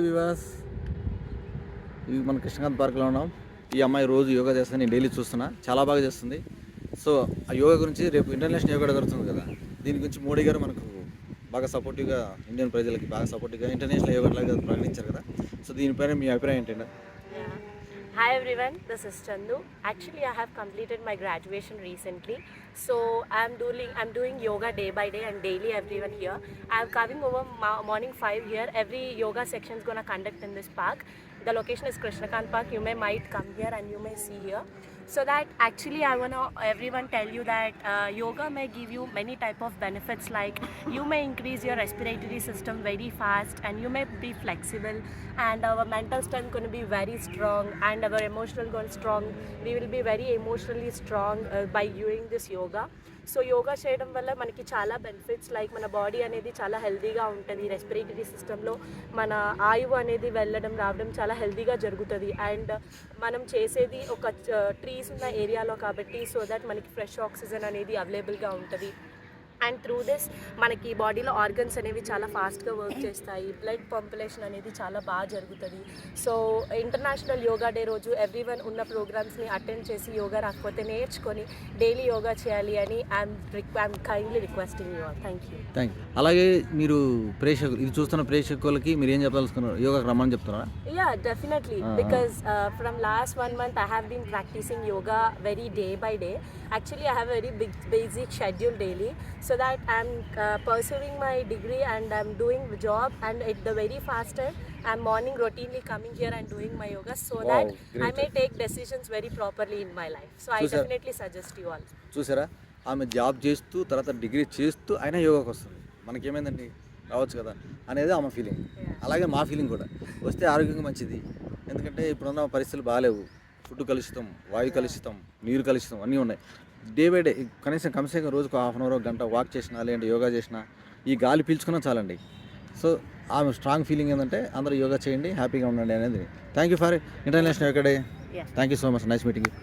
వివాస్ ఇవి మన కృష్ణకాంత్ పార్క్లో ఉన్నాం. ఈ అమ్మాయి రోజు యోగా చేస్తాను, నేను డైలీ చూస్తున్నా, చాలా బాగా చేస్తుంది. సో ఆ యోగా గురించి రేపు ఇంటర్నేషనల్ యోగా జరుగుతుంది కదా, దీని గురించి మోడీ గారు మనకు బాగా సపోర్టివ్గా, ఇండియన్ ప్రజలకి బాగా సపోర్టివ్గా ఇంటర్నేషనల్ యోగా లాగా ప్రకటించారు కదా. సో దీనిపైన మీ అభిప్రాయం ఏంటంటే? Hi everyone, this is Chandu. Actually, I have completed my graduation recently, so I'm doing yoga day by day and daily. Everyone here, I'm coming over morning 5 here. Every yoga section is gonna conduct in this park. The location is Krishnakant Park. You might come here and you may see here. So that actually I wanna everyone tell you that yoga may give you many type of benefits, like you may increase your respiratory system very fast and you may be flexible, and our mental strength going to be very strong, and our emotional going strong. We will be very emotionally strong by doing this yoga. So yoga చేయడం వల్ల మనకి చాలా benefits, like మన body అనేది చాలా హెల్తీగా ఉంటుంది, respiratory సిస్టంలో మన ఆయువు అనేది వెళ్ళడం రావడం చాలా హెల్తీగా జరుగుతుంది. అండ్ మనం చేసేది ఒక ట్రీస్ ఉన్న ఏరియాలో కాబట్టి, సో దట్ మనకి ఫ్రెష్ ఆక్సిజన్ అనేది అవైలబుల్గా ఉంటుంది. అండ్ త్రూ దిస్ మనకి బాడీలో ఆర్గన్స్ అనేవి చాలా ఫాస్ట్గా వర్క్ చేస్తాయి, బ్లడ్ పంపులేషన్ అనేది చాలా బాగా జరుగుతుంది. సో ఇంటర్నేషనల్ యోగా డే రోజు ఎవ్రీవన్ ఉన్న ప్రోగ్రామ్స్ని అటెండ్ చేసి యోగా రాకపోతే నేర్చుకొని డైలీ యోగా చేయాలి అని I'm kindly requesting you all. Thank you. అలాగే మీరు ఇది చూస్తున్న ప్రేక్షకులకి మీరు ఏం చెప్పాలనుకున్నారు? యోగాకి రమ్మని చెప్తున్నారా? Yeah, definitely. Because from last 1 month I have been practicing yoga very day by day. Actually, I have a very basic schedule daily, so that I'm pursuing my degree and I'm doing the job, and at the very fast time I'm morning routinely coming here and doing my yoga, so that I may take decisions very properly in my life. So I definitely suggest you all. చూసారా, ఆమె job చేస్తూ తర్వాత degree చేస్తూ అయినా యోగాకి వస్తుంది. మనకేమైందండి, రావచ్చు కదా అనేది ఆమె ఫీలింగ్. అలాగే మా ఫీలింగ్ కూడా, వస్తే ఆరోగ్యంగా మంచిది. ఎందుకంటే ఇప్పుడున్న పరిస్థితులు బాగాలేవు, ఫుడ్ కలుషితం, వాయు కలుషితం, నీరు కలుషితం అన్నీ ఉన్నాయి. డే బై డే కనీసం రోజుకు హాఫ్ అన్ అవర్, గంట వాక్ చేసినా, లేదంటే యోగా చేసినా, ఈ గాలి పీల్చుకున్నా చాలండి. సో ఆమె స్ట్రాంగ్ ఫీలింగ్ ఏంటంటే అందరూ యోగా చేయండి, హ్యాపీగా ఉండండి అనేది. Thank you for international yoga day. Thank you so much. Nice meeting you.